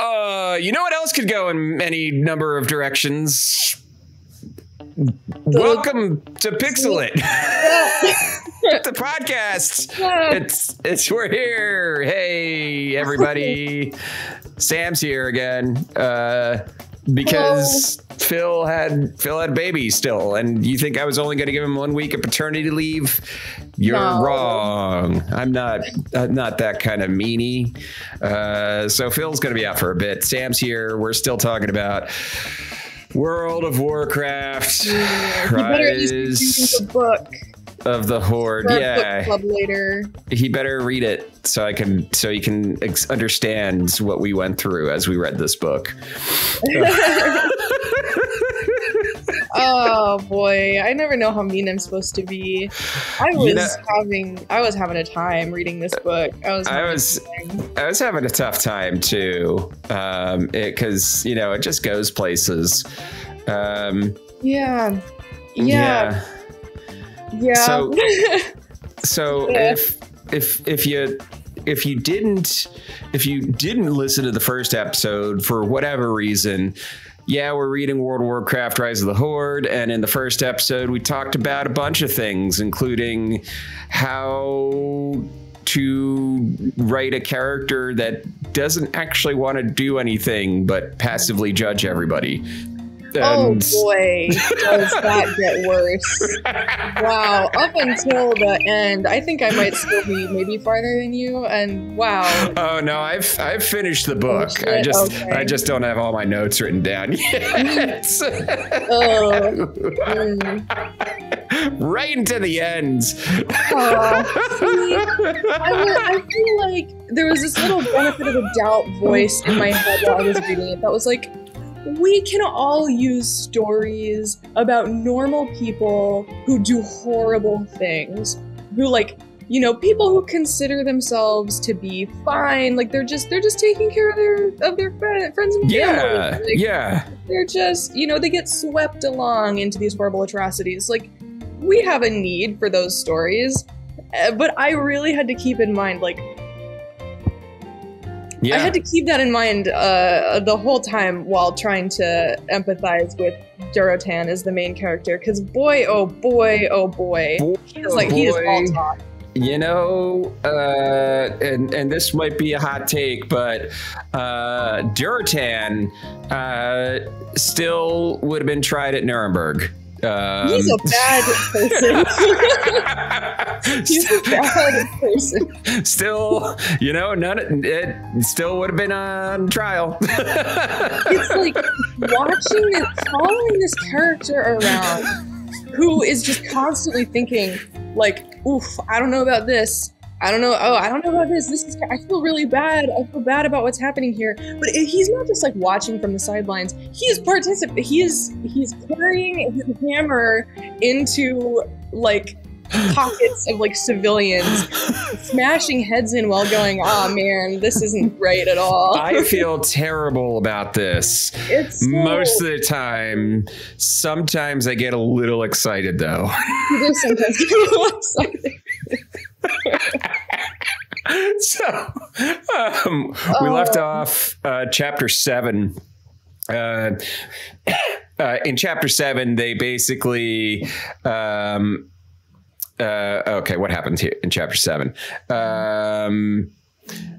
You know what else could go in any number of directions? Welcome to Pixel It. The podcast. It's we're here. Hey everybody. Sam's here again. Because Phil had a baby still, and you think I was only going to give him 1 week of paternity leave? You're wrong. I'm not that kind of meanie. So Phil's going to be out for a bit. Sam's here. We're still talking about World of Warcraft Rise the book of the Horde. Yeah, book club later. He better read it so you can understand what we went through as we read this book. Oh boy, I never know how mean I'm supposed to be. I was having a time reading this book. I was having a tough time too, because it just goes places. Yeah. So if you didn't listen to the first episode for whatever reason, we're reading World of Warcraft Rise of the Horde, and in the first episode we talked about a bunch of things, including how to write a character that doesn't actually want to do anything but passively judge everybody. Oh boy, does that get worse. Wow, up until the end, I think I might still be maybe farther than you, and wow. Oh no, I've finished the book. I just don't have all my notes written down yet. Right into the end. I feel like there was this little benefit of the doubt voice in my head while I was reading it that was like, we can all use stories about normal people who do horrible things, who people who consider themselves to be fine, like they're just taking care of their friends and family. They're just, they get swept along into these horrible atrocities. Like, we have a need for those stories, but I really had to keep in mind, I had to keep that in mind the whole time while trying to empathize with Durotan as the main character, because boy, oh boy, he is all talk. And this might be a hot take, but Durotan still would have been tried at Nuremberg. He's a bad person. He's a bad person. Still, it still would have been on trial. It's like following this character around who is just constantly thinking, like, oof, I don't know about this. I don't know about this. I feel really bad. I feel bad about what's happening here. But he's not just like watching from the sidelines. He's He's carrying his hammer into pockets of civilians, smashing heads in while going, "Oh man, this isn't right at all." I feel terrible about this. Most of the time. Sometimes I get a little excited though. You do sometimes get a little excited. So we left off chapter 7. In chapter 7, they basically okay, what happens here in chapter 7?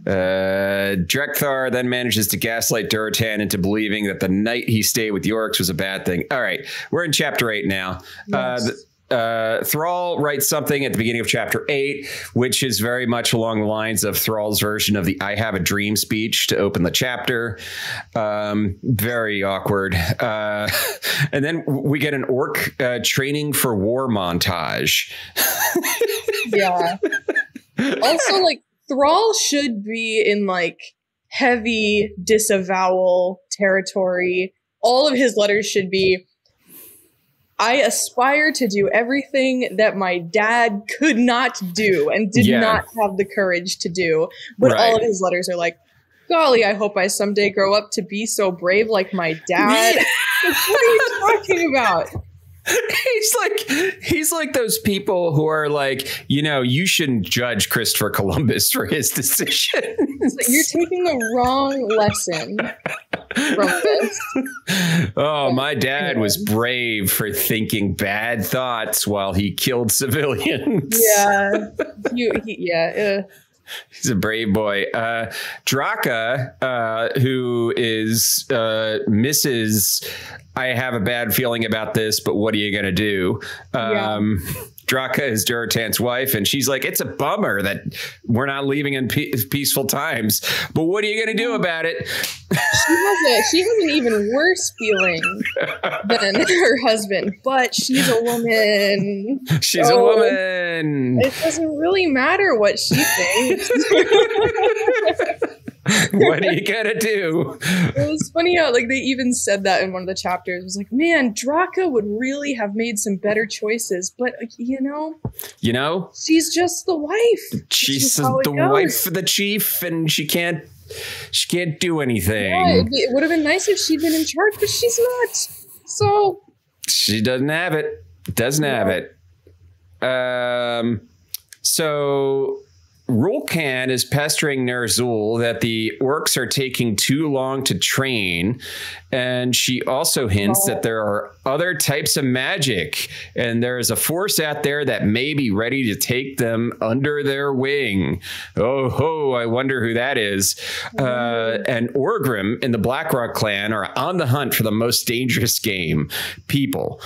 Drekthar then manages to gaslight Durotan into believing that the night he stayed with the orcs was a bad thing. All right, we're in chapter 8 now. Yes. Thrall writes something at the beginning of chapter 8, which is very much along the lines of Thrall's version of the "I have a dream" speech to open the chapter. Very awkward. And then we get an orc training for war montage. Yeah. Also, Thrall should be in heavy disavowal territory. All of his letters should be, I aspire to do everything that my dad could not do and did not have the courage to do. But all of his letters are like, golly, I hope I someday grow up to be so brave like my dad. What are you talking about? He's like those people who are like, you know, you shouldn't judge Christopher Columbus for his decisions. You're taking the wrong lesson from this. Oh, my dad was brave for thinking bad thoughts while he killed civilians. Yeah. He's a brave boy. Draka, who is Mrs. I have a bad feeling about this, but what are you going to do? Draka is Durotan's wife, and she's like, it's a bummer that we're not leaving in peaceful times, but what are you going to do about it? She has an even worse feeling than her husband, but she's a woman. She's a woman. It doesn't really matter what she thinks. What are you gonna do? It was funny how like they even said that in one of the chapters. It was like, man, Draka would really have made some better choices, but you know, she's just the wife. She's the wife of the chief, and she can't do anything. Yeah, it would have been nice if she'd been in charge, but she's not. So she doesn't have it. Doesn't have it. So Rulkan is pestering Ner'zhul that the orcs are taking too long to train, and she also hints that there are other types of magic, and there is a force out there that may be ready to take them under their wing. Oh ho! I wonder who that is. And Orgrim and the Blackrock clan are on the hunt for the most dangerous game, people.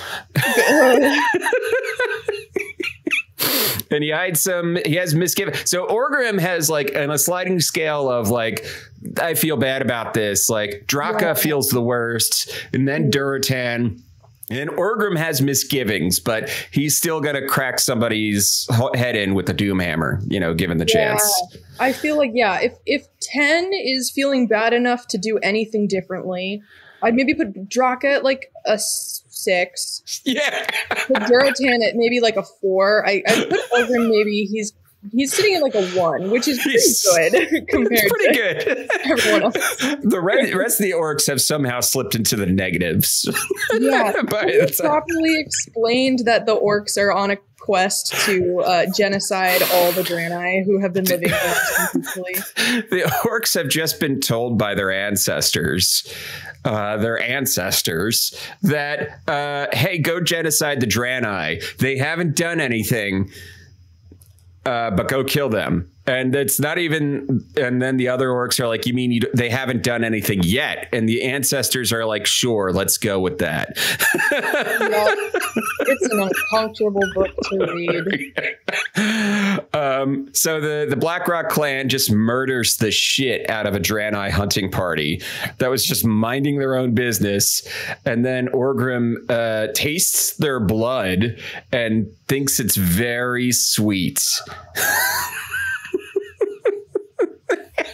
And he has misgivings. So Orgrim has like on a sliding scale of like, I feel bad about this. Like Draka feels the worst, and then Durotan. And Orgrim has misgivings, but he's still going to crack somebody's head in with the Doomhammer, you know, given the chance. I feel like, if 10 is feeling bad enough to do anything differently, I'd maybe put Draka at like a 6. Yeah. Put Durotan at maybe like a 4. I put Orgrim maybe he's sitting at like a 1, which is pretty good compared to everyone else. The rest of the orcs have somehow slipped into the negatives. Yeah. It's properly explained that the orcs are on a quest to genocide all the Draenei who have been living there peacefully. The orcs have just been told by their ancestors that, hey, go genocide the Draenei. They haven't done anything, but go kill them. And it's not even, and then the other orcs are like, you mean they haven't done anything yet? And the ancestors are like, sure, let's go with that. It's an uncomfortable book to read. So the Blackrock clan just murders the shit out of a Draenei hunting party that was just minding their own business. And then Orgrim tastes their blood and thinks it's very sweet.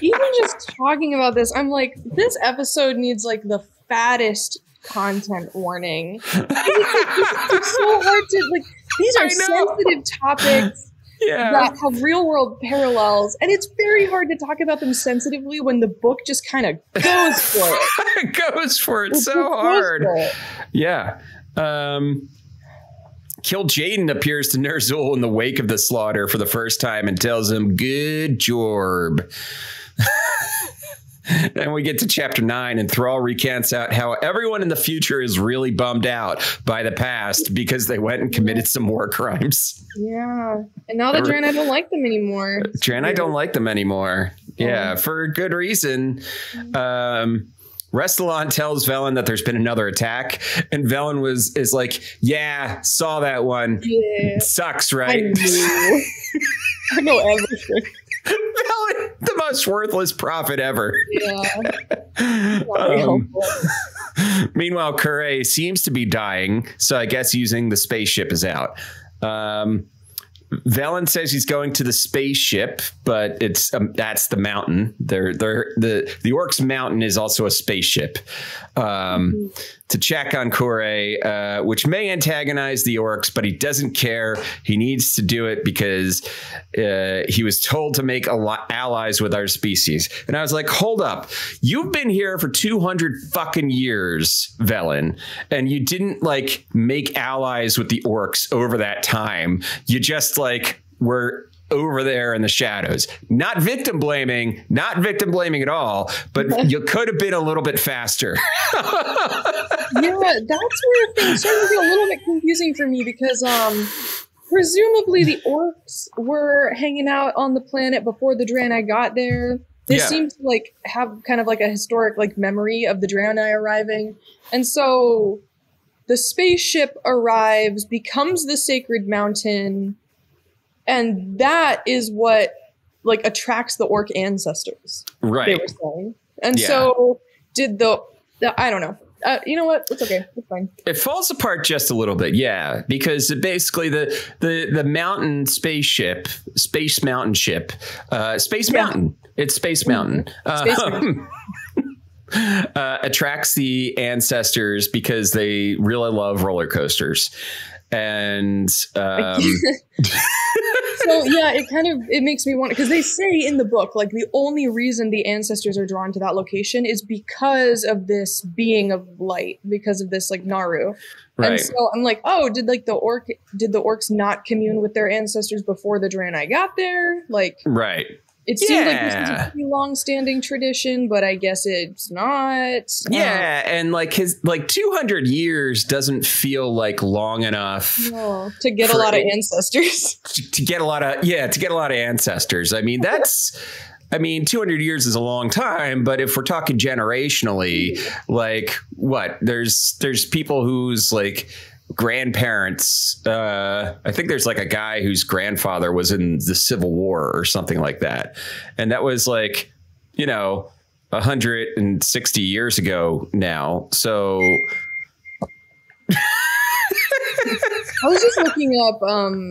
Even just talking about this, I'm like, this episode needs like the fattest content warning. It's so hard to like. These are sensitive topics that have real world parallels, and it's very hard to talk about them sensitively when the book just kind of goes for it. It goes for it so hard. Yeah. Kill Jaden appears to Ner'zhul in the wake of the slaughter for the first time and tells him, good job. And we get to chapter 9, and Thrall recants out how everyone in the future is really bummed out by the past because they went and committed some war crimes. Yeah. And now the Draenei don't like them anymore. Draenei don't like them anymore. Yeah, for good reason. Restylon tells Velen that there's been another attack, and Velen is like, yeah, saw that one. Yeah. It sucks, right? I know everything. Velen, the most worthless prophet ever. Yeah. Meanwhile, Kure seems to be dying, so I guess using the spaceship is out. Velen says he's going to the spaceship, but it's that's the mountain. The Orcs mountain is also a spaceship to check on Kure, which may antagonize the Orcs, but he doesn't care. He needs to do it because he was told to make allies with our species. And I was like, hold up, you've been here for 200 fucking years, Velen, and you didn't like make allies with the Orcs over that time. You just like were over there in the shadows. Not victim blaming at all, but you could have been a little bit faster. Yeah, that's where things started to get a little bit confusing for me because presumably the Orcs were hanging out on the planet before the Draenei got there. They seem to like have kind of like a historic like memory of the Draenei arriving. And so the spaceship arrives, becomes the sacred mountain, and that is what like attracts the Orc ancestors. Right. They were saying. And so did the I don't know. You know what? It's okay. It's fine. It falls apart just a little bit, yeah, because basically the mountain spaceship, Space Mountain ship, Space Mountain. It's Space Mountain. Attracts the ancestors because they really love roller coasters, and so yeah, it makes me want, because they say in the book like the only reason the ancestors are drawn to that location is because of this being of light, because of this like Naru. Right. And so I'm like, oh, did the Orcs not commune with their ancestors before the Draenei got there? Like, right. It seemed like this was a pretty long-standing tradition, but I guess it's not. Yeah, and like his 200 years doesn't feel like long enough to get a lot of ancestors. To get a lot of ancestors. I mean, 200 years is a long time, but if we're talking generationally, like what? There's people whose like grandparents, I think there's like a guy whose grandfather was in the Civil War or something like that, and that was like 160 years ago now. So I was just looking up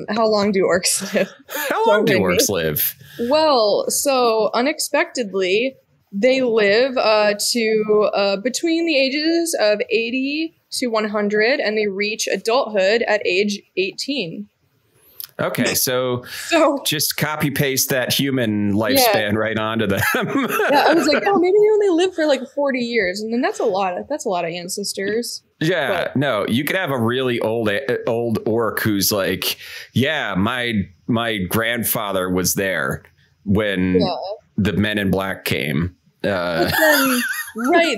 how long do orcs live. How long do orcs live? Well, so unexpectedly they live to between the ages of 80 to 100, and they reach adulthood at age 18. Okay, so just copy paste that human lifespan right onto them. Yeah, I was like, oh, maybe they only live for like 40 years, and then that's a lot of ancestors. Yeah, but no, you could have a really old orc who's like, yeah, my grandfather was there when the Men in Black came. But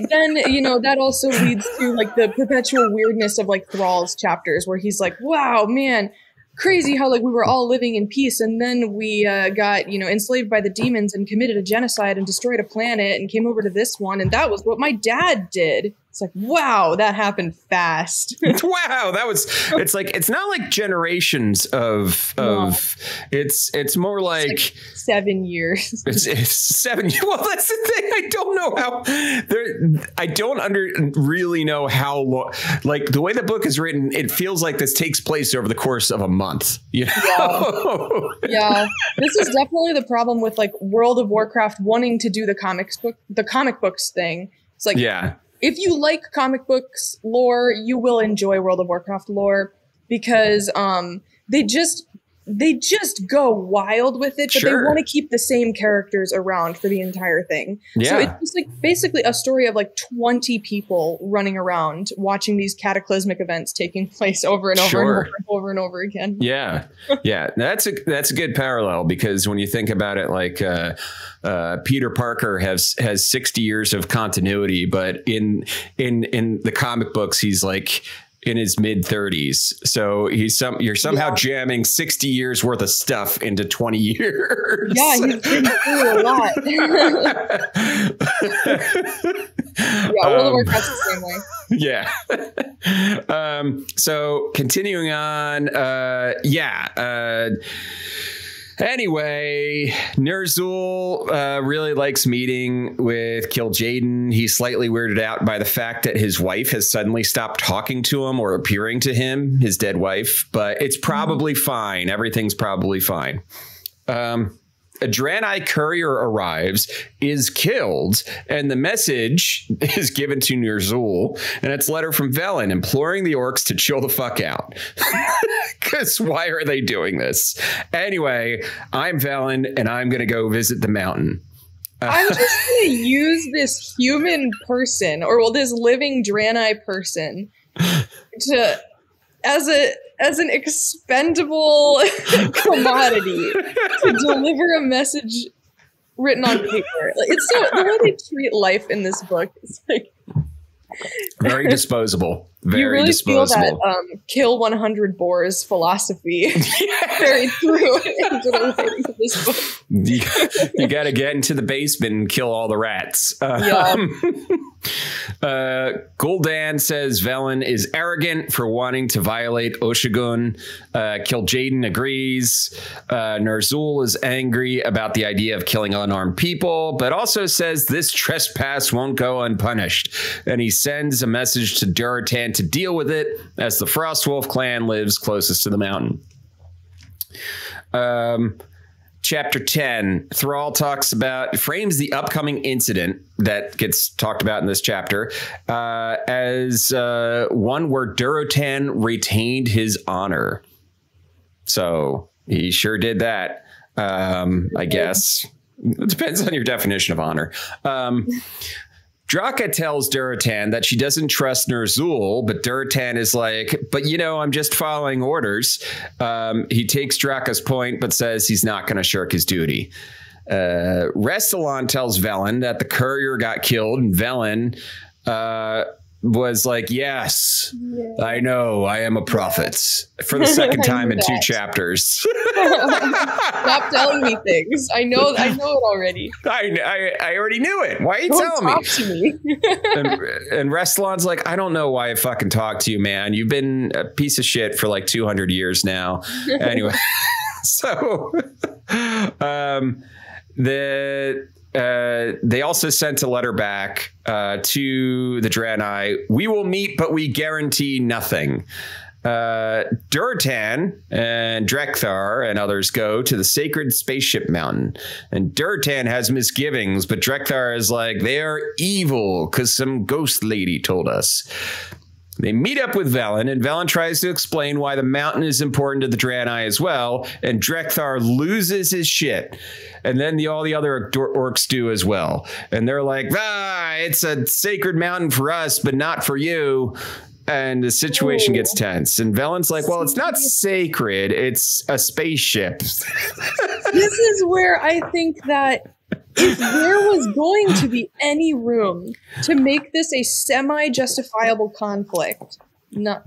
then, that also leads to like the perpetual weirdness of like Thrall's chapters, where he's like, wow, man, crazy how like we were all living in peace, and then we got enslaved by the demons and committed a genocide and destroyed a planet and came over to this one, and that was what my dad did. It's like, wow, that happened fast. Wow, it's like, it's not like generations of it's more like 7 years. It's 7 years. Well, that's the thing. I don't know how I don't really know how long, like the way the book is written, it feels like this takes place over the course of a month. Yeah. This is definitely the problem with like World of Warcraft wanting to do the comic books thing. It's like, if you like comic books lore, you will enjoy World of Warcraft lore, because they just go wild with it, but they want to keep the same characters around for the entire thing. Yeah. So it's just like basically a story of like 20 people running around watching these cataclysmic events taking place over and over and over and over again. Yeah. Yeah. That's a good parallel, because when you think about it, like Peter Parker has 60 years of continuity, but in the comic books, he's like in his mid-30s. So you're somehow jamming 60 years worth of stuff into 20 years. Yeah, he's been through a lot. World of Warcraft's the same way. So continuing on, Anyway, Ner'zhul really likes meeting with Kil'jaeden. He's slightly weirded out by the fact that his wife has suddenly stopped talking to him or appearing to him, his dead wife, but it's probably fine. Everything's probably fine. A Draenei courier arrives, is killed, and the message is given to Ner'zhul, and it's a letter from Velen imploring the orcs to chill the fuck out. Because why are they doing this? Anyway, I'm Velen, and I'm going to go visit the mountain. I'm just going to use this human person, or this living Draenei person, as an expendable commodity to deliver a message written on paper. It's so the way they treat life in this book is like very disposable. Very you really disposable. feel that kill 100 boars philosophy very true into the writing of this book. You got to get into the basement and kill all the rats. Gul'dan says Velen is arrogant for wanting to violate Oshagun. Kil'jaeden agrees. Ner'zhul is angry about the idea of killing unarmed people, but also says this trespass won't go unpunished. And he sends a message to Durotan to deal with it, as the Frostwolf clan lives closest to the mountain. Chapter 10, Thrall frames the upcoming incident that gets talked about in this chapter as one where Durotan retained his honor. So he sure did that, I guess. It depends on your definition of honor. Draka tells Durotan that she doesn't trust Ner'zhul, but Durotan is like, but I'm just following orders. He takes Draka's point, but says he's not going to shirk his duty. Restylon tells Velen that the courier got killed, and Velen was like, yes, I know, I am a prophet, for the second time in 2 chapters. Stop telling me things. I know it already. I already knew it. Why are you telling talk to me? And Restylon's like, I don't know why I fucking talk to you, man. You've been a piece of shit for like 200 years now. Anyway, so they also sent a letter back to the Draenei. We will meet, but we guarantee nothing. Durotan and Drekthar and others go to the sacred spaceship mountain. And Durotan has misgivings, but Drekthar is like, they are evil because some ghost lady told us. They meet up with Velen, and Velen tries to explain why the mountain is important to the Draenei as well, and Drekthar loses his shit. And then all the other orcs do as well. And they're like, it's a sacred mountain for us, but not for you. And the situation gets tense. And Velen's like, well, it's not sacred. It's a spaceship. This is where I think that if there was going to be any room to make this a semi-justifiable conflict, I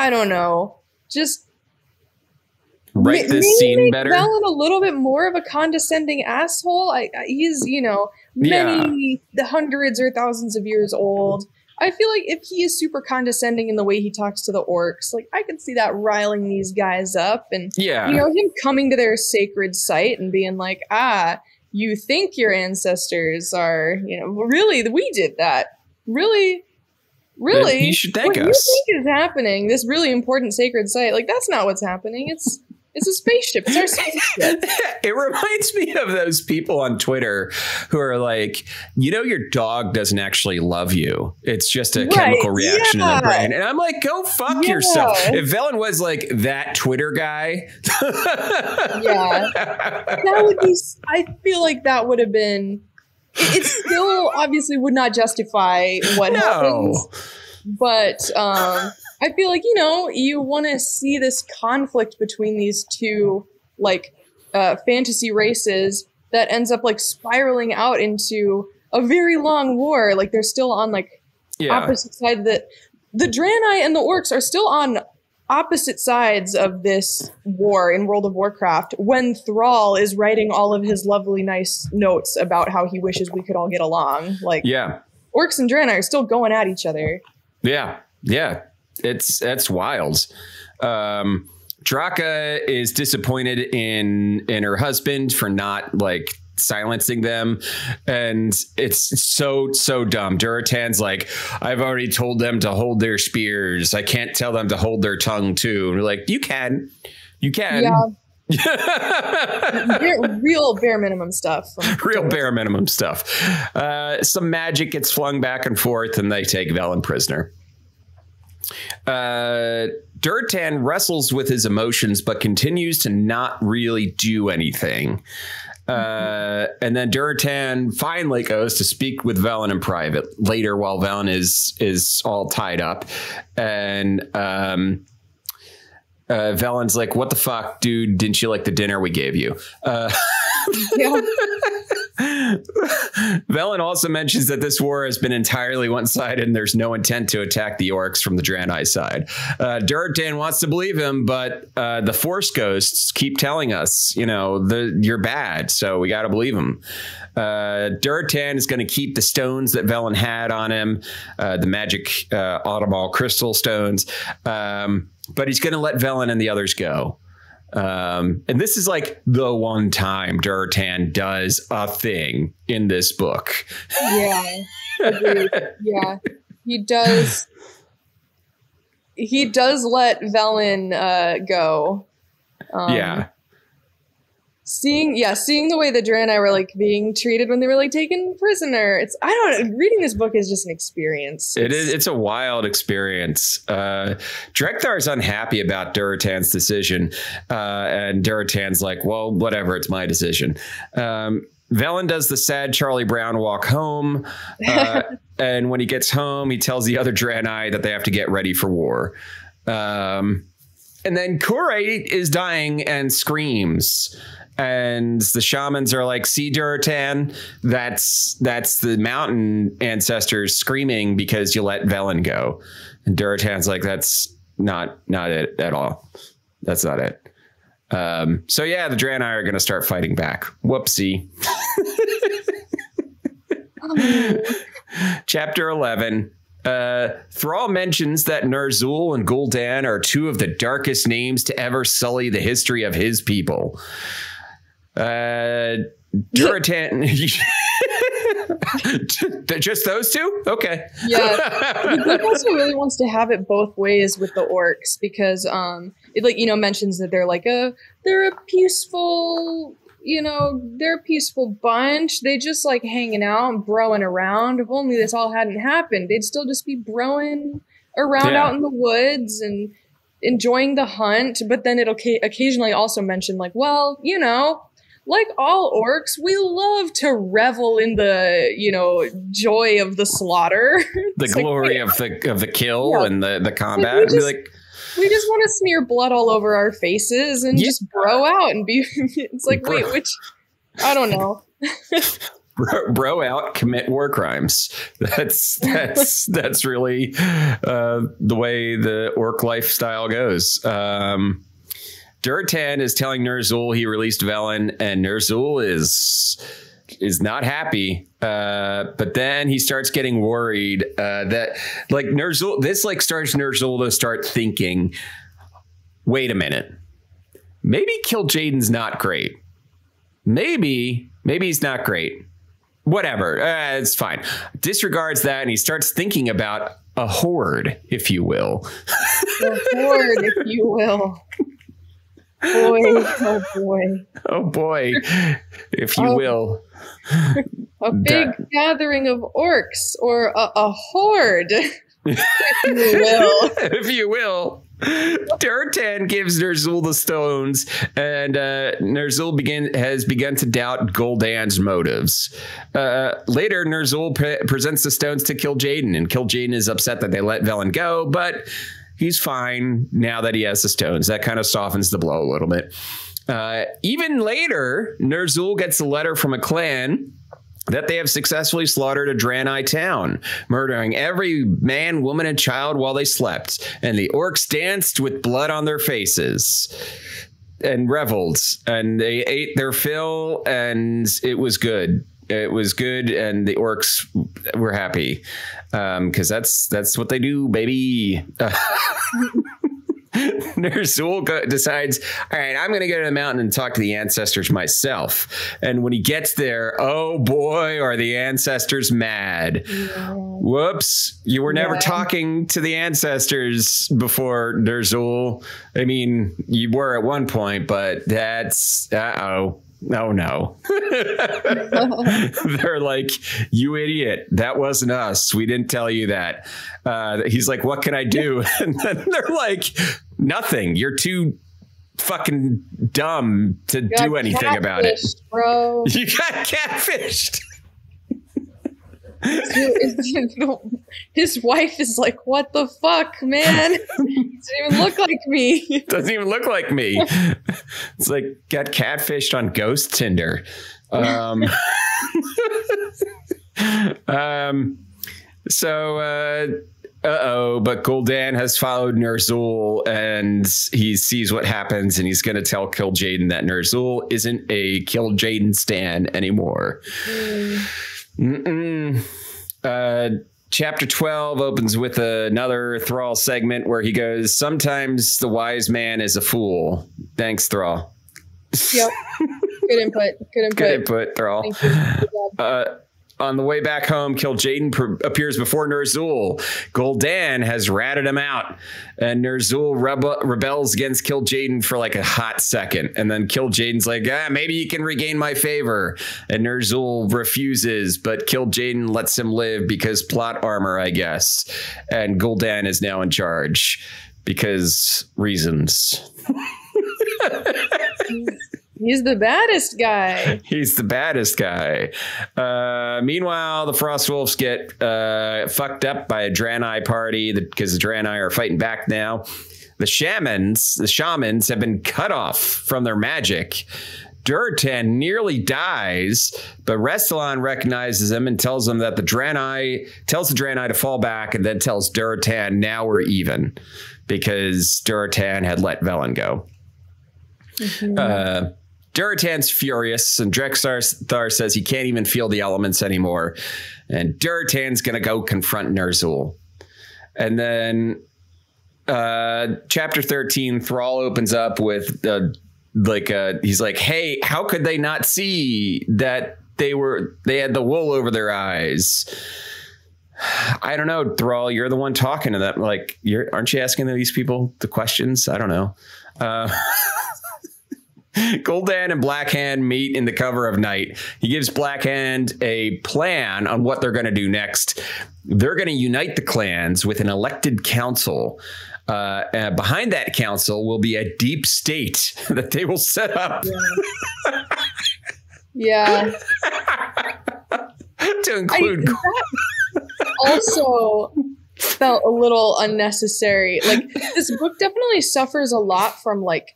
don't know, just write this scene better. Velen a little bit more of a condescending asshole. He's, the hundreds or thousands of years old. I feel like if he is super condescending in the way he talks to the orcs, like I could see that riling these guys up, and him coming to their sacred site and being like, you think your ancestors are, really we did that. Really, you should thank us. What you think is happening, this really important sacred site, like that's not what's happening. It's a spaceship. It's our spaceship. It reminds me of those people on Twitter who are like, your dog doesn't actually love you. It's just a chemical reaction in the brain. And I'm like, go fuck yourself. If Velen was like that Twitter guy. That would be, I feel like that would have been, it still obviously would not justify what happens. But, I feel like, you want to see this conflict between these two, fantasy races that ends up, spiraling out into a very long war. Like, they're still on, opposite sides. The Draenei and the orcs are still on opposite sides of this war in World of Warcraft when Thrall is writing all of his lovely, nice notes about how he wishes we could all get along. Orcs and Draenei are still going at each other. Yeah. That's wild. Draka is disappointed in her husband for not like silencing them, and it's so dumb. Durotan's like, I've already told them to hold their spears. I can't tell them to hold their tongue too. And we're like, you can. Yeah. Real bare minimum stuff. Real bare minimum stuff. Some magic gets flung back and forth, and they take Velen prisoner. Durotan wrestles with his emotions, but continues to not really do anything. And then Durotan finally goes to speak with Velen in private later, while Velen is all tied up, and Velen's like, "What the fuck, dude? Didn't you like the dinner we gave you?" Yeah. Velen also mentions that this war has been entirely one-sided and there's no intent to attack the orcs from the Draenei side. Durotan wants to believe him, but the Force ghosts keep telling us, you're bad, so we got to believe him. Durotan is going to keep the stones that Velen had on him, the magic Automol crystal stones, but he's going to let Velen and the others go. And this is like the one time Durotan does a thing in this book. Yeah. Agreed. Yeah. He does let Velen go. Yeah. Seeing the way the Draenei were like being treated when they were like taken prisoner. Reading this book is just an experience. It's a wild experience. Drekthar's unhappy about Durotan's decision. And Durotan's like, well, whatever, it's my decision. Velen does the sad Charlie Brown walk home. And when he gets home, he tells the other Draenei that they have to get ready for war. And then Kure is dying and screams. And the shamans are like, see, Durotan, that's the mountain ancestors screaming because you let Velen go. And Durotan's like, that's not it at all. That's not it. So yeah, the Draenei are going to start fighting back. Whoopsie. Chapter 11. Thrall mentions that Ner'zhul and Gul'dan are two of the darkest names to ever sully the history of his people. Durotan. Just those two? Okay. Yeah. The book also really wants to have it both ways with the orcs because it mentions that they're they're a peaceful, they're a peaceful bunch. They just like hanging out and broing around. If only this all hadn't happened, they'd still just be broing around out in the woods and enjoying the hunt. But then it'll occasionally also mention like, well, like all orcs, we love to revel in the, joy of the slaughter. The glory of the kill and the combat. We just want to smear blood all over our faces and just bro out and be. It's like, wait, which? I don't know. Bro out, commit war crimes. That's really the way the orc lifestyle goes. Durotan is telling Ner'zhul he released Velen, and Ner'zhul is not happy. But then he starts getting worried that like Ner'zhul, this like starts Ner'zhul to start thinking, wait a minute, maybe Kil'jaeden's not great. Maybe he's not great. Whatever, it's fine. Disregards that, and he starts thinking about a horde, if you will. A horde, if you will. Boy, oh boy. Oh boy, if you will. A big gathering of orcs, or a horde, if you will. If you will. Durotan gives Ner'zhul the stones, and Ner'zhul has begun to doubt Gul'dan's motives. Later, Ner'zhul presents the stones to Kil'jaeden, and Kil'jaeden is upset that they let Velen go, but he's fine now that he has the stones. That kind of softens the blow a little bit. Even later, Ner'zhul gets a letter from a clan that they have successfully slaughtered a Draenei town, murdering every man, woman, and child while they slept. And the orcs danced with blood on their faces and reveled. And they ate their fill, and it was good. It was good, and the orcs were happy because that's what they do, baby. Ner'zhul decides, all right, I'm going to go to the mountain and talk to the ancestors myself. And when he gets there, oh boy, are the ancestors mad. Yeah. Whoops. You were never talking to the ancestors before, Ner'zhul. I mean, you were at one point, but that's, oh no. They're like, you idiot. That wasn't us. We didn't tell you that. He's like, what can I do? And then they're like, nothing. You're too fucking dumb to do anything about it. Bro. You got catfished. His wife is like, what the fuck, man? He doesn't even look like me. Doesn't even look like me. It's like, got catfished on Ghost Tinder. But Gul'dan has followed Ner'zhul and he sees what happens and he's going to tell Kil'jaeden that Ner'zhul isn't a Kil'jaeden stan anymore. Chapter 12 opens with another Thrall segment where he goes, sometimes the wise man is a fool. Thanks, Thrall. Yep. Good input. Good input, Thrall. Thank you. On the way back home, Kil'jaeden appears before Ner'zhul. Gul'dan has ratted him out, and Ner'zhul rebels against Kil'jaeden for like a hot second. And then Kil'jaeden's like, maybe you can regain my favor. And Ner'zhul refuses, but Kil'jaeden lets him live because plot armor, I guess. And Gul'dan is now in charge because reasons. He's the baddest guy. He's the baddest guy. Meanwhile, the Frostwolves get fucked up by a Draenei party because the Draenei are fighting back now. The shamans have been cut off from their magic. Durotan nearly dies, but Restylon recognizes him and tells him that tells the Draenei to fall back, and then tells Durotan, now we're even, because Durotan had let Velen go. Durotan's furious, and Drexthar says he can't even feel the elements anymore. And Durotan's going to go confront Ner'zhul. And then chapter 13, Thrall opens up with he's like, hey, how could they not see that they had the wool over their eyes? I don't know, Thrall, you're the one talking to them. Like, aren't you asking these people the questions? I don't know. Gul'dan and Blackhand meet in the cover of night. He gives Blackhand a plan on what they're going to do next. They're going to unite the clans with an elected council. Behind that council will be a deep state that they will set up. Yeah. To include. Also felt a little unnecessary. Like, this book definitely suffers a lot from, like,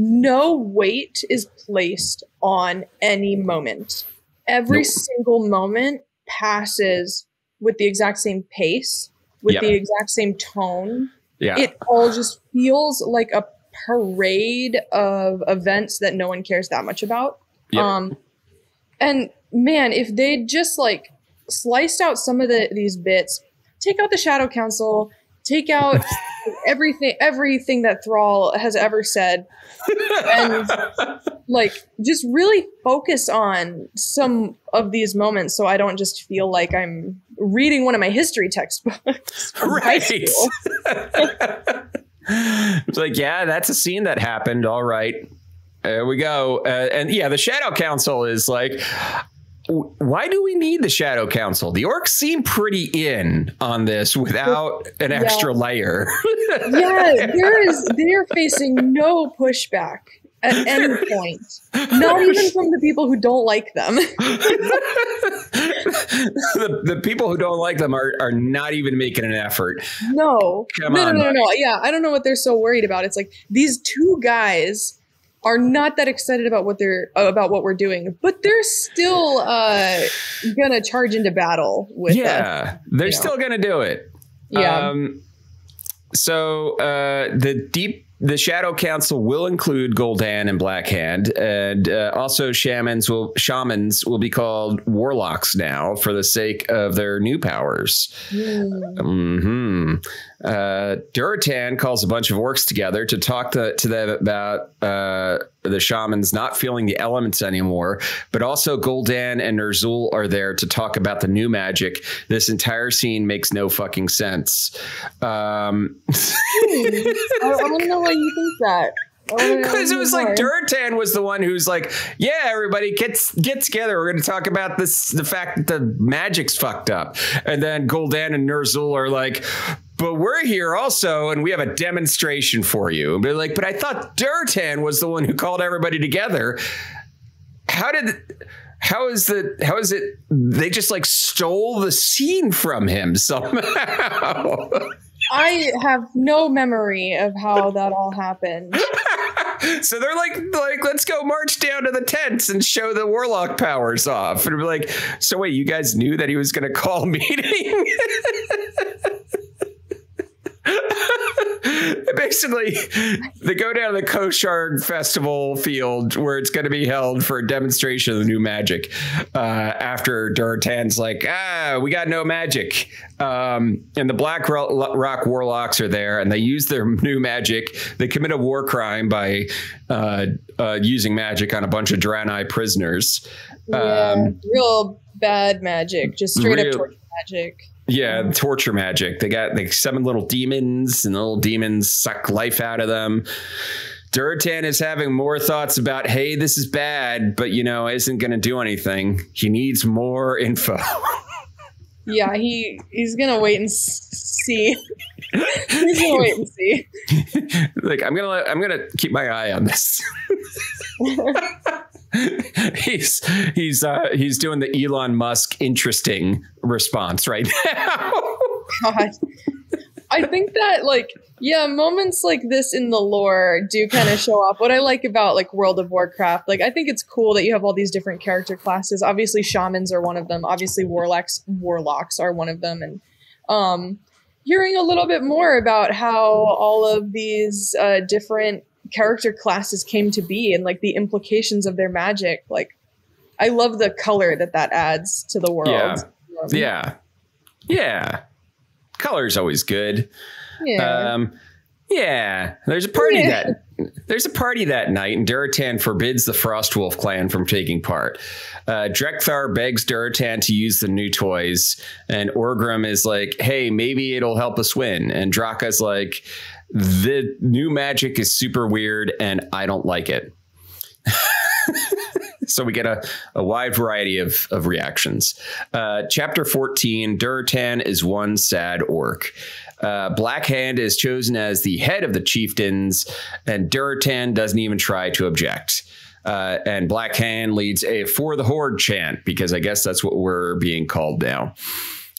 no weight is placed on any moment. Every single moment passes with the exact same pace, with the exact same tone. Yeah. It all just feels like a parade of events that no one cares that much about. Yep. And man, if they'd just like sliced out some of these bits, take out the Shadow Council, take out everything that Thrall has ever said, and like just really focus on some of these moments so I don't just feel like I'm reading one of my history textbooks. Right. It's like, yeah, that's a scene that happened. All right. There we go. And yeah, the Shadow Council is like, why do we need the Shadow Council? The orcs seem pretty in on this without an extra layer. Yeah, they're facing no pushback at any point. Not even from the people who don't like them. The people who don't like them are not even making an effort. No. No. Yeah, I don't know what they're so worried about. It's like these two guys are not that excited about what we're doing, but they're still gonna charge into battle with us. Yeah, they're still gonna do it. Yeah. So the deep the Shadow Council will include Gul'dan and Blackhand, and also shamans will be called warlocks now for the sake of their new powers. Durotan calls a bunch of orcs together to talk to them about the shamans not feeling the elements anymore, but also Gul'dan and Ner'zhul are there to talk about the new magic. This entire scene makes no fucking sense. I want to know why you think that. Because it was like Durotan was the one who's like, yeah, everybody get together. We're going to talk about the fact that the magic's fucked up. And then Gul'dan and Ner'zhul are like, but we're here also, and we have a demonstration for you. And they're like, but I thought Durotan was the one who called everybody together. How is it they just like stole the scene from him somehow? I have no memory of how that all happened. So they're like, let's go march down to the tents and show the warlock powers off. And we're like, so wait, you guys knew that he was going to call a meeting? Basically, they go down to the Koshard Festival field where it's going to be held for a demonstration of the new magic. After Durotan's like, we got no magic. And the Black Rock Warlocks are there, and they use their new magic. They commit a war crime by using magic on a bunch of Draenei prisoners. Real bad magic, just straight up torture magic. Yeah, torture magic. They summon little demons, and the little demons suck life out of them. Durotan is having more thoughts about, hey, this is bad, but, isn't going to do anything. He needs more info. Yeah, he's going to wait and see. He's going to wait and see. Like, I'm going to keep my eye on this. He's doing the Elon Musk interesting response right now. God. I think that moments like this in the lore do kind of show off what I like about World of Warcraft. I think it's cool that you have all these different character classes. Obviously shamans are one of them. Obviously warlocks are one of them. And hearing a little bit more about how all of these different character classes came to be and the implications of their magic. I love the color that adds to the world. Yeah. Color's always good. Yeah. There's a party that night, and Durotan forbids the Frostwolf clan from taking part. Drekthar begs Durotan to use the new toys, and Orgrim is like, hey, maybe it'll help us win. And Draka's like, the new magic is super weird and I don't like it. So we get a wide variety of reactions. Chapter 14, Durotan is one sad orc. Blackhand is chosen as the head of the chieftains, and Durotan doesn't even try to object. And Blackhand leads a For the Horde chant, because I guess that's what we're being called now.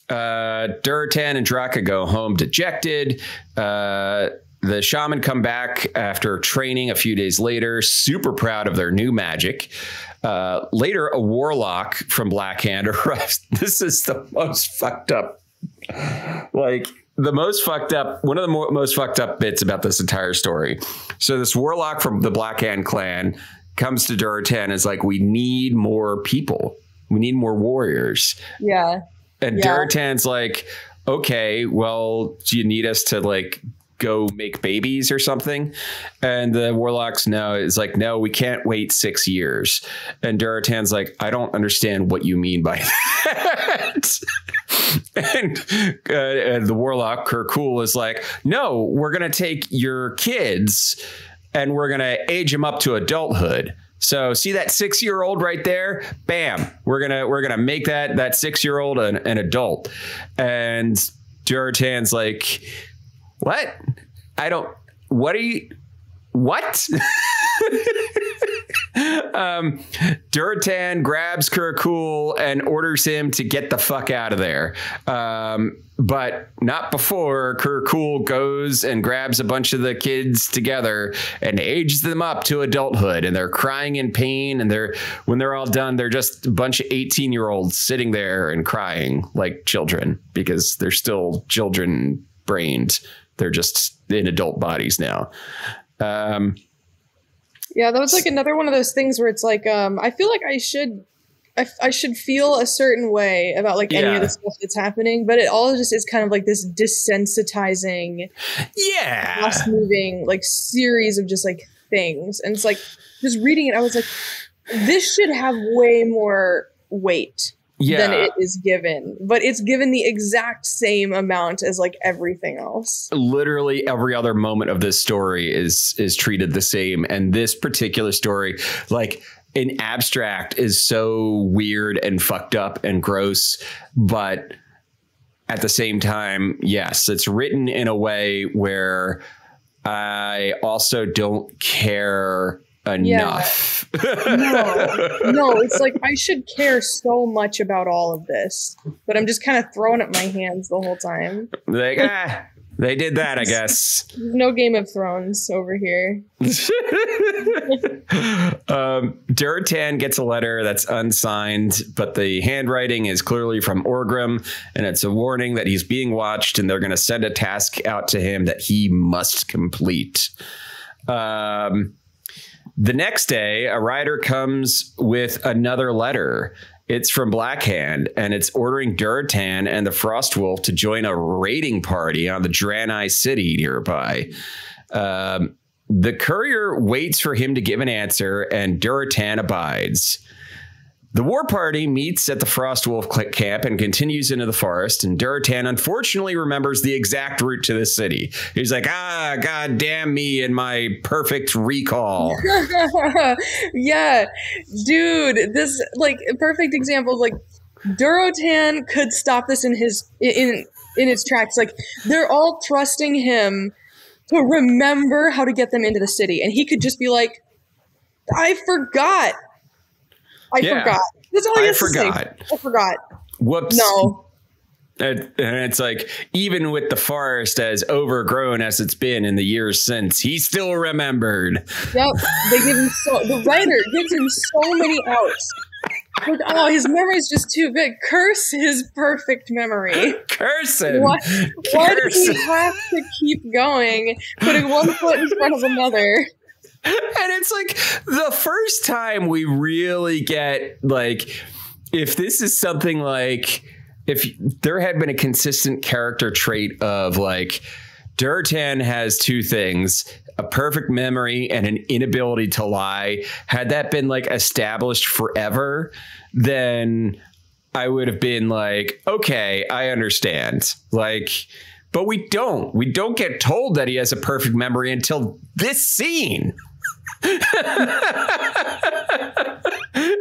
Durotan and Draka go home dejected. The shaman come back after training a few days later, super proud of their new magic. Later, a warlock from Blackhand arrives. This is the most fucked up, one of the most fucked up bits about this entire story. So this warlock from the Blackhand clan comes to Durotan and is like, we need more people. We need more warriors. Yeah. And Durotan's like, okay, well, do you need us to go make babies or something? And the warlocks no, we can't wait 6 years. And Durotan's like, I don't understand what you mean by that. And the warlock Kurkul is like, no, we're going to take your kids and we're going to age them up to adulthood. So see that 6-year-old right there? Bam. We're gonna make that 6-year-old an adult. And Durotan's like, what? What? Durotan grabs Kurkul and orders him to get the fuck out of there. But not before Kurkul goes and grabs a bunch of the kids together and ages them up to adulthood. And they're crying in pain. And when they're all done, they're just a bunch of 18-year-olds sitting there and crying like children, because they're still children brained. They're just in adult bodies now. Yeah, that was like another one of those things where it's like, I feel like I should feel a certain way about like any of the stuff that's happening, but it all just is kind of like this desensitizing, fast moving like series of just like things. And it's like just reading it, I was like, this should have way more weight than it is given, but it's given the exact same amount as like everything else. Literally every other moment of this story is treated the same. And this particular story, like in abstract, is so weird and fucked up and gross. But at the same time, yes, it's written in a way where I also don't care enough. No, it's like I should care so much about all of this, but I'm just kind of throwing up my hands the whole time. Like, they did that, I guess. No Game of Thrones over here. Durotan gets a letter that's unsigned, but the handwriting is clearly from Orgrim, and it's a warning that he's being watched, and they're going to send a task out to him that he must complete. The next day, a rider comes with another letter. It's from Blackhand, and it's ordering Durotan and the Frostwolf to join a raiding party on the Draenei city nearby. The courier waits for him to give an answer, and Durotan abides. The war party meets at the Frostwolf camp and continues into the forest, and Durotan unfortunately remembers the exact route to the city. He's like, god damn me and my perfect recall. Yeah, dude, this like perfect example of like Durotan could stop this in its tracks. Like they're all trusting him to remember how to get them into the city, and he could just be like, I forgot. I forgot. That's all he has to say. I forgot. Whoops. No. And it's like, even with the forest as overgrown as it's been in the years since, he still remembered. Yep. They give him the writer gives him so many outs. Like, oh, his memory's just too good. Curse his perfect memory. Curse him. Why does he have to keep going, putting one foot in front of another? And it's like the first time we really get like, if this is something like, if there had been a consistent character trait of like, Durotan has two things, a perfect memory and an inability to lie. Had that been like established forever, then I would have been like, okay, I understand. Like, but we don't get told that he has a perfect memory until this scene.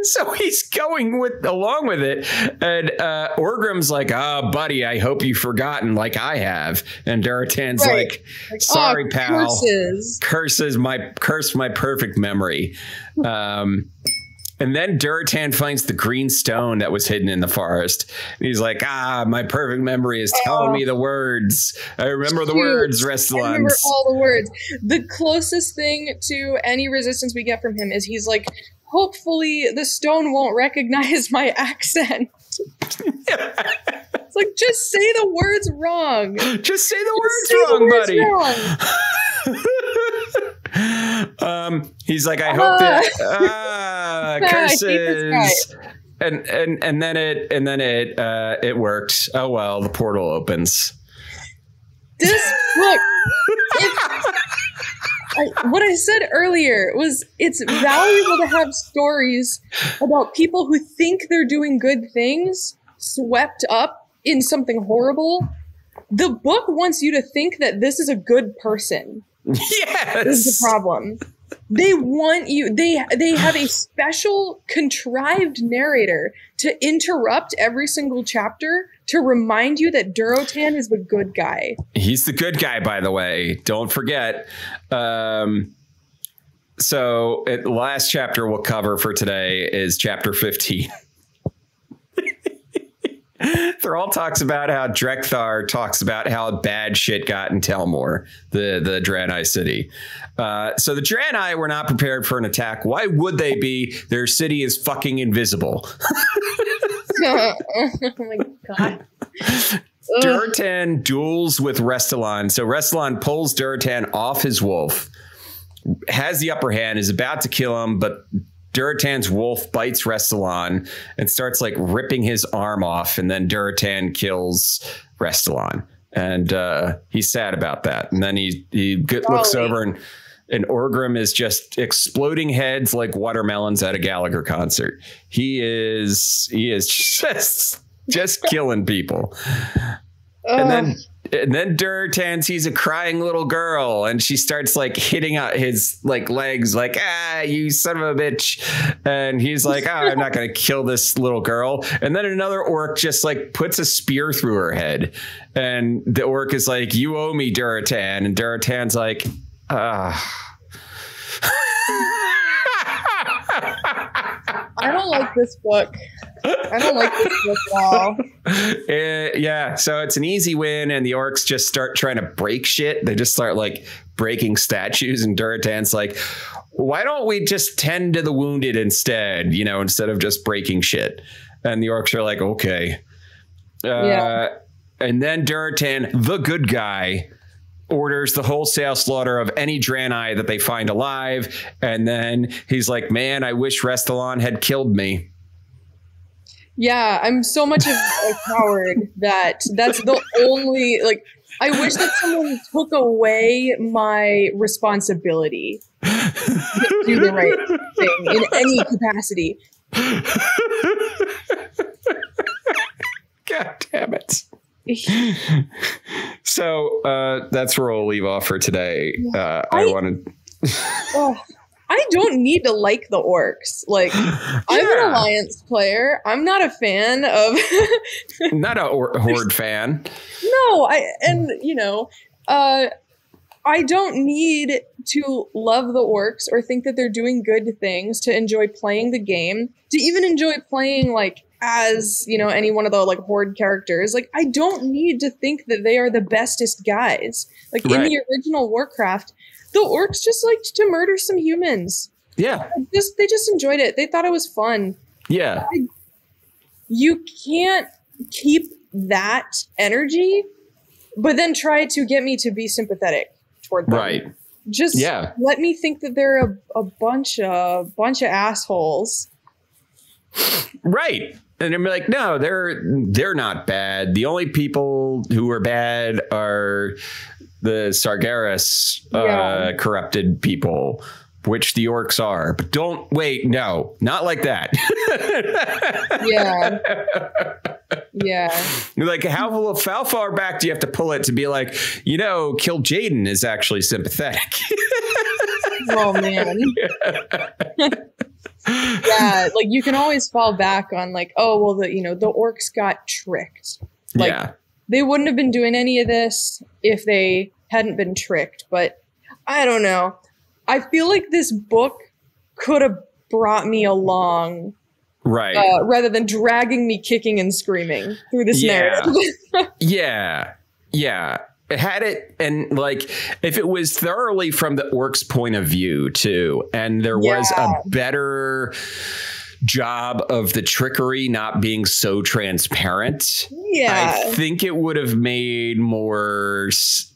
So he's going along with it, and Orgrim's like, "Oh, buddy, I hope you've forgotten, like I have." And Durotan's like, "Sorry, pal. Curse my perfect memory." And then Durotan finds the green stone that was hidden in the forest. And he's like, my perfect memory is telling me the words. I remember the words, Restylons. I remember all the words. The closest thing to any resistance we get from him is he's like, hopefully the stone won't recognize my accent. It's like, just say the words wrong. Just say the words wrong, buddy. He's like, I hope that curses. And then it worked. Oh well, the portal opens. What I said earlier was it's valuable to have stories about people who think they're doing good things swept up in something horrible. The book wants you to think that this is a good person. Yes. Is the problem. They want you, they have a special contrived narrator to interrupt every single chapter to remind you that Durotan is the good guy. He's the good guy, by the way. Don't forget. So the last chapter we'll cover for today is chapter 15. Thrall talks about how Drekthar talks about how bad shit got in Telmore, the Draenei city. So the Draenei were not prepared for an attack. Why would they be? Their city is fucking invisible. Oh my god. Durotan duels with Restylon. So Restylon pulls Durotan off his wolf. has the upper hand, is about to kill him, but Durotan's wolf bites Restylon and starts like ripping his arm off, and then Durotan kills Restylon, and he's sad about that. And then he looks over, and Orgrim is just exploding heads like watermelons at a Gallagher concert. He is just killing people. And then Durotan sees a crying little girl, and she starts like hitting out his like legs, like, you son of a bitch. And he's like, I'm not going to kill this little girl. And then another orc just like puts a spear through her head. And the orc is like, you owe me, Durotan. And Durotan's like, I don't like this book. I don't like this book at all. Yeah, so it's an easy win, and the orcs just start trying to break shit. They just start like breaking statues, and Durotan's like, why don't we just tend to the wounded instead, instead of just breaking shit? And the orcs are like, okay. And then Durotan, the good guy, orders the wholesale slaughter of any Draenei that they find alive. And then he's like, man, I wish Restylon had killed me. Yeah, I'm so much of a coward that's the only, like, I wish that someone took away my responsibility to do the right thing in any capacity. God damn it. So that's where we'll leave off for today. I don't need to like the orcs. Like, I'm an Alliance player. I'm not a fan of... Not a Horde fan. No, I don't need to love the orcs or think that they're doing good things to enjoy playing the game, to even enjoy playing, like, as, any one of the, like, Horde characters. Like, I don't need to think that they are the bestest guys. Like, in the original Warcraft, the orcs just liked to murder some humans. Yeah. They just enjoyed it. They thought it was fun. Yeah. You can't keep that energy, but then try to get me to be sympathetic toward them. Right. Just let me think that they're a bunch of assholes. Right. And I'm like, no, they're not bad. The only people who are bad are the Sargeras corrupted people, which the orcs are. But no, not like that. Yeah. Like, how far back do you have to pull it to be like, Kill Jaden is actually sympathetic? Oh, man. Yeah, like, you can always fall back on, like, oh, well, the orcs got tricked. Like, they wouldn't have been doing any of this if they hadn't been tricked. But I don't know. I feel like this book could have brought me along, right? Rather than dragging me kicking and screaming through this narrative. Yeah. It had it, and like, if it was thoroughly from the orcs' point of view too, and there was a better job of the trickery not being so transparent, I think it would have made more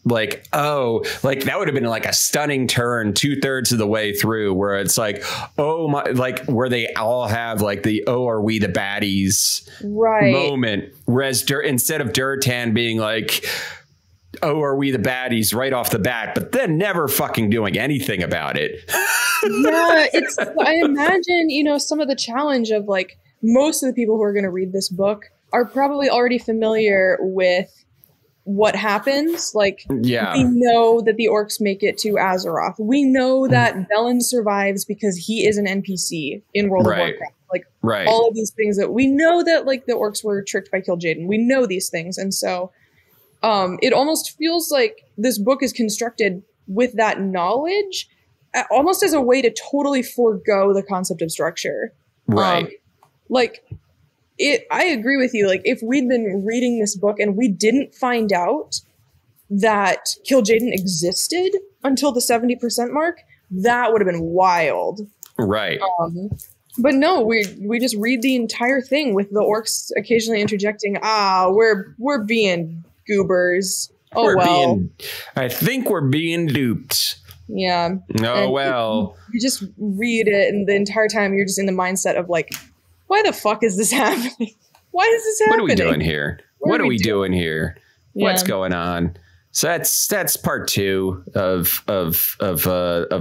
like, that would have been like a stunning turn 2/3 of the way through, where it's like, oh my, like, where they all have like the, oh, are we the baddies moment, whereas instead of Durotan being like, oh, are we the baddies right off the bat, but then never fucking doing anything about it. I imagine, some of the challenge of, like, most of the people who are going to read this book are probably already familiar with what happens. Like, we know that the orcs make it to Azeroth. We know that Velen survives because he is an NPC in World of Warcraft. Like, all of these things that we know that, like, the orcs were tricked by Kil'jaeden. We know these things. And so it almost feels like this book is constructed with that knowledge, almost as a way to totally forego the concept of structure. I agree with you. Like, if we'd been reading this book and we didn't find out that Kil'jaeden existed until the 70% mark, that would have been wild. Right. But no, we just read the entire thing with the orcs occasionally interjecting, we're being goobers. I think we're being duped. Yeah. Oh, well. You just read it, and the entire time you're just in the mindset of like, why the fuck is this happening? Why is this happening? What are we doing here? What are we doing here? Yeah. What's going on? So that's part 2 of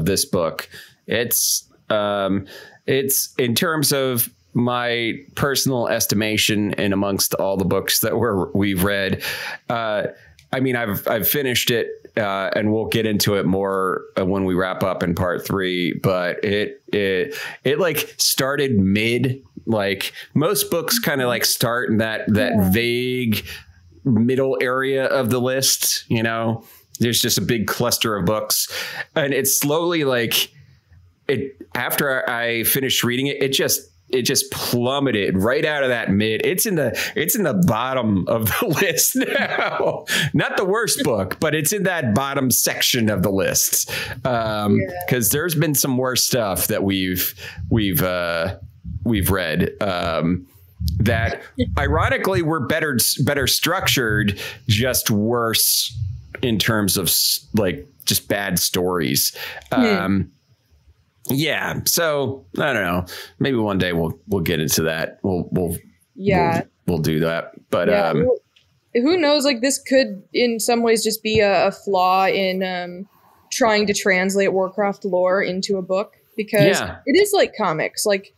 this book. It's in terms of my personal estimation and amongst all the books that we've read. I mean, I've finished it, and we'll get into it more when we wrap up in part 3. But it like started mid. Like most books kind of like start in that vague middle area of the list, you know, there's just a big cluster of books, and it's slowly like after I finished reading it, it just plummeted right out of that mid. It's in the bottom of the list now. Not the worst book, but it's in that bottom section of the list. Cause there's been some worse stuff that we've read that ironically were better structured, just worse in terms of like just bad stories. Yeah. So I don't know. Maybe one day we'll get into that. We'll do that. But who knows? Like this could, in some ways, just be a flaw in trying to translate Warcraft lore into a book, because it is like comics. Like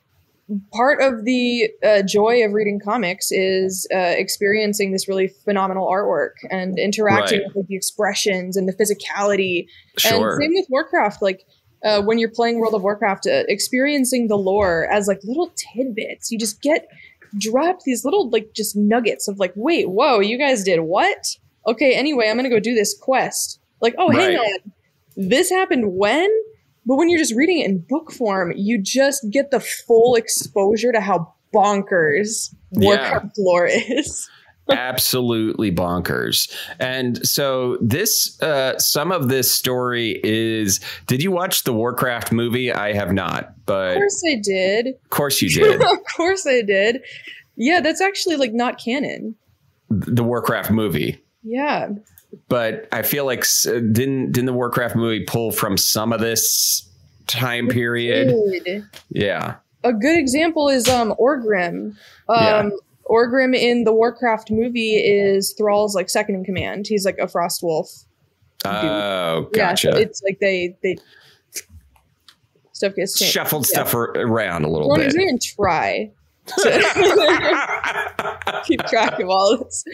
part of the joy of reading comics is experiencing this really phenomenal artwork and interacting with the expressions and the physicality. Sure. And same with Warcraft. Like when you're playing World of Warcraft, experiencing the lore as like little tidbits, you just get dropped these little like just nuggets of like, wait, whoa, you guys did what? Okay, anyway, I'm gonna go do this quest. Like, oh, hang on, this happened when? But when you're just reading it in book form, you just get the full exposure to how bonkers Warcraft lore is. Absolutely bonkers. And so this, some of this story is, did you watch the Warcraft movie? I have not, but of course I did. Of course you did. Of course I did. Yeah, that's actually like not canon. The Warcraft movie. Yeah. But I feel like didn't the Warcraft movie pull from some of this time period? Yeah. A good example is Orgrim. Orgrim in the Warcraft movie is Thrall's like second in command. He's like a frost wolf. Oh, gotcha. Yeah, so it's like they stuff gets changed. Shuffled stuff around a little bit. Don't even try to keep track of all this.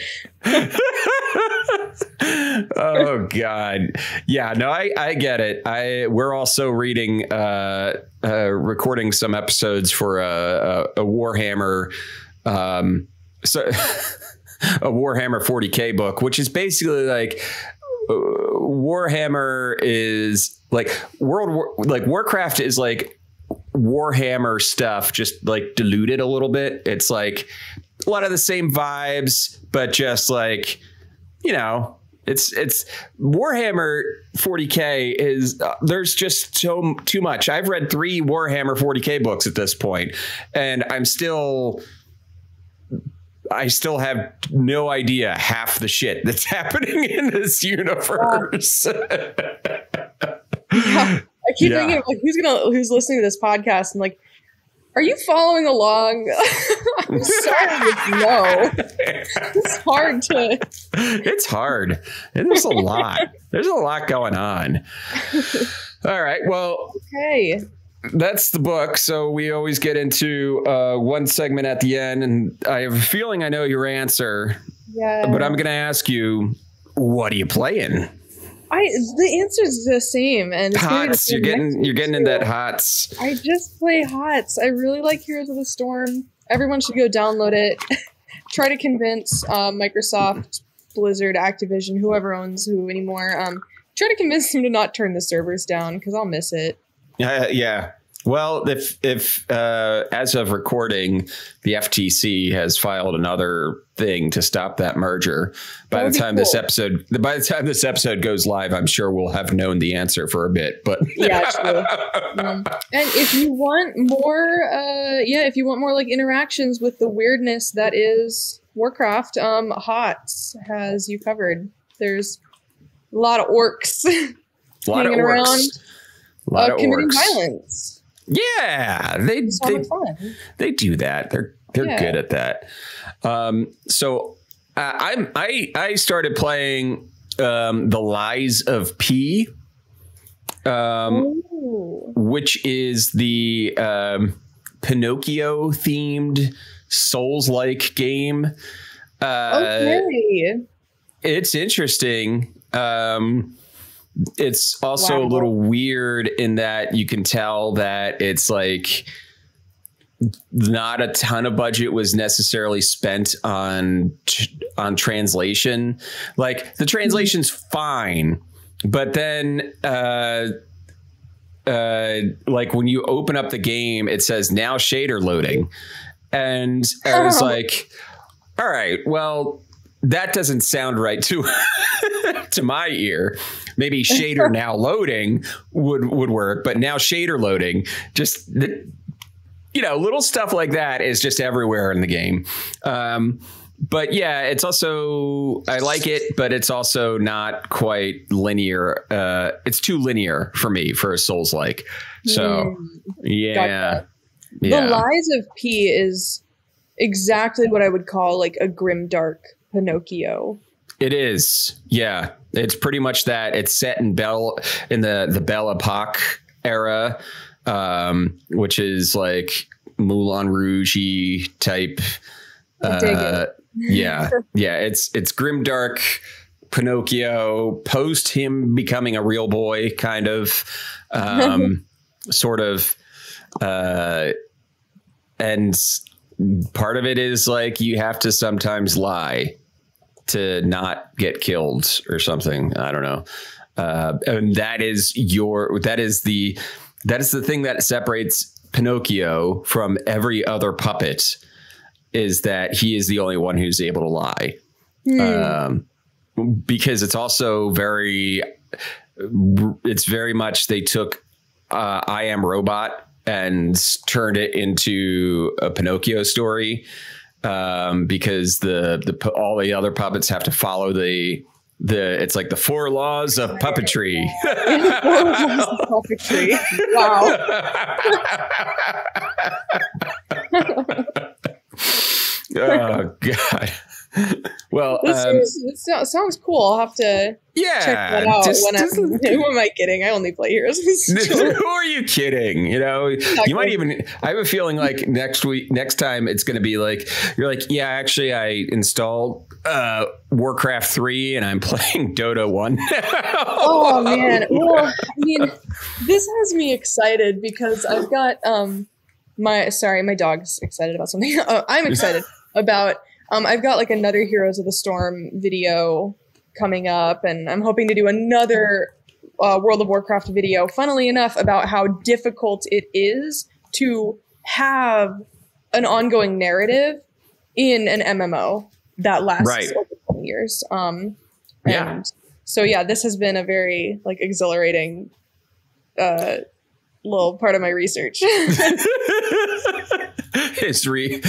Oh God. Yeah, no, I get it. We're also reading recording some episodes for a Warhammer so a Warhammer 40K book, which is basically like Warhammer is like Warcraft is like Warhammer stuff, just like diluted a little bit. It's like a lot of the same vibes, but just like, you know, it's Warhammer 40K is there's just too much. I've read 3 Warhammer 40K books at this point, and I still have no idea half the shit that's happening in this universe. I keep thinking of like who's listening to this podcast and like, are you following along? I'm sorry, no. It's hard to. It's hard. There's a lot. There's a lot going on. All right. Well. Okay. That's the book. So we always get into one segment at the end, and I have a feeling I know your answer. Yeah. But I'm going to ask you, what are you playing? The answer is the same, and it's HOTS. You're getting in that HOTS. I just play HOTS. I really like Heroes of the Storm. Everyone should go download it. Try to convince Microsoft, Blizzard, Activision, whoever owns who anymore. Try to convince them to not turn the servers down, because I'll miss it. Yeah. Well, if as of recording, the FTC has filed another thing to stop that merger. By the time this episode goes live, I'm sure we'll have known the answer for a bit. But yeah, true. And if you want more, like interactions with the weirdness that is Warcraft, HOTS has you covered. There's a lot of orcs. hanging around, committing violence. Yeah, they do that. They're good at that. So I started playing The Lies of P, which is the Pinocchio themed Souls-like game. Okay. It's interesting. It's also a little weird in that you can tell that it's like not a ton of budget was necessarily spent on translation. Like the translation's fine, but then like when you open up the game, it says now shader loading. And I was like, all right, well, that doesn't sound right to to my ear. Maybe shader now loading would work, but now shader loading, just little stuff like that is just everywhere in the game. But yeah, it's also, I like it, but it's also not quite linear. It's too linear for me for a Souls-like. So yeah. The Lies of P is exactly what I would call like a grimdark Pinocchio. It is. Yeah. It's pretty much that. It's set in the Belle Epoque era, which is like Moulin Rouge-y type. Yeah. It's grimdark Pinocchio post him becoming a real boy, kind of, sort of. And part of it is like you have to sometimes lie to not get killed or something. I don't know. And that is the thing that separates Pinocchio from every other puppet, is that he is the only one who's able to lie. Because it's also very much, they took I Am Robot and turned it into a Pinocchio story, because all the other puppets have to follow it's like the 4 laws of puppetry. Wow. Oh God. Well, this sounds cool. I'll have to check that out. Who am I kidding? I only play Heroes. Who are you kidding? You might even, I have a feeling like next time it's going to be like, you're like, yeah, actually I installed Warcraft 3 and I'm playing Dota 1. Oh man. Well, I mean, this has me excited because I've got, my dog's excited about something. I'm excited about, I've got like another Heroes of the Storm video coming up, and I'm hoping to do another World of Warcraft video, funnily enough, about how difficult it is to have an ongoing narrative in an MMO that lasts over 20 years. And so yeah, this has been a very like exhilarating little part of my research. is reading.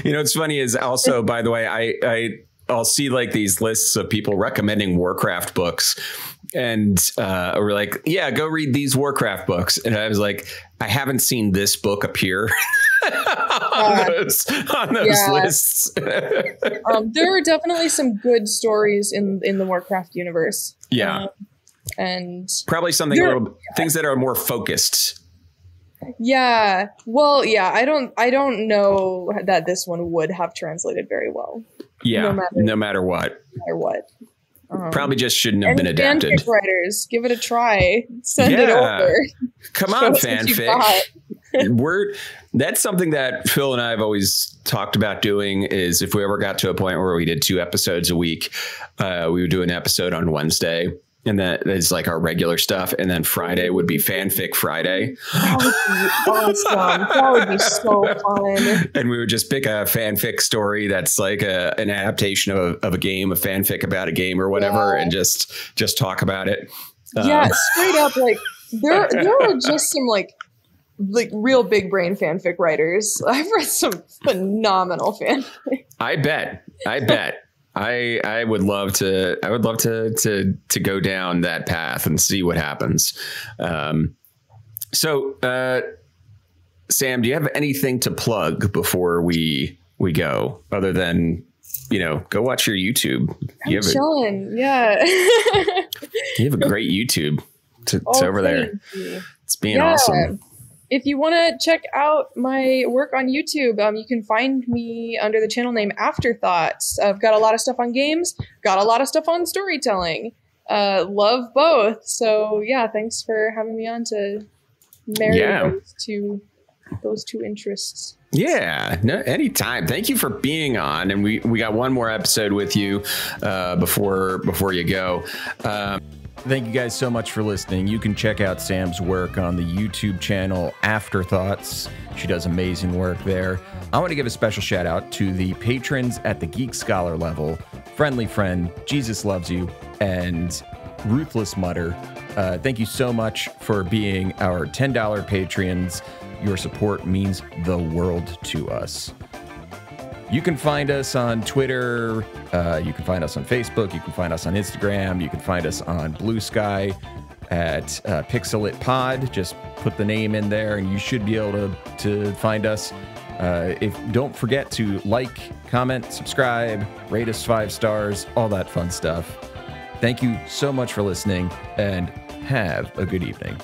What's funny is also, by the way, I'll see like these lists of people recommending Warcraft books, and we're like, yeah, go read these Warcraft books. And I was like, I haven't seen this book appear on those lists. There are definitely some good stories in the Warcraft universe. Yeah. And probably things that are more focused. Yeah. Well, yeah, I don't know that this one would have translated very well. Yeah. No matter what. Probably just shouldn't have been adapted. Fanfic writers, give it a try. Send it over. Come on, fanfic. That's something that Phil and I have always talked about doing, is if we ever got to a point where we did 2 episodes a week, we would do an episode on Wednesday. And that is like our regular stuff. And then Friday would be Fanfic Friday. That would be awesome. That would be so fun. And we would just pick a fanfic story that's like an adaptation of a game, a fanfic about a game or whatever, and just talk about it. Yeah, straight up. Like there are just some like real big brain fanfic writers. I've read some phenomenal fanfic. I bet. I would love to. I would love to go down that path and see what happens. So, Sam, do you have anything to plug before we go, other than, you know, go watch your YouTube? I'm chilling. Yeah. You have a great YouTube. It's over there. It's being awesome. If you want to check out my work on YouTube, you can find me under the channel name Afterthoughts. I've got a lot of stuff on games, got a lot of stuff on storytelling. Love both. So yeah, thanks for having me on to marry those two interests. Yeah, no, anytime. Thank you for being on, and we got one more episode with you before you go. Thank you guys so much for listening. You can check out Sam's work on the YouTube channel Afterthoughts. She does amazing work there. I want to give a special shout out to the patrons at the Geek Scholar level: Friendly Friend, Jesus Loves You, and Ruthless Mutter. Thank you so much for being our $10 patrons. Your support means the world to us. You can find us on Twitter. You can find us on Facebook. You can find us on Instagram. You can find us on Blue Sky at Pixelit Pod. Just put the name in there, and you should be able to find us. Don't forget to like, comment, subscribe, rate us 5 stars, all that fun stuff. Thank you so much for listening, and have a good evening.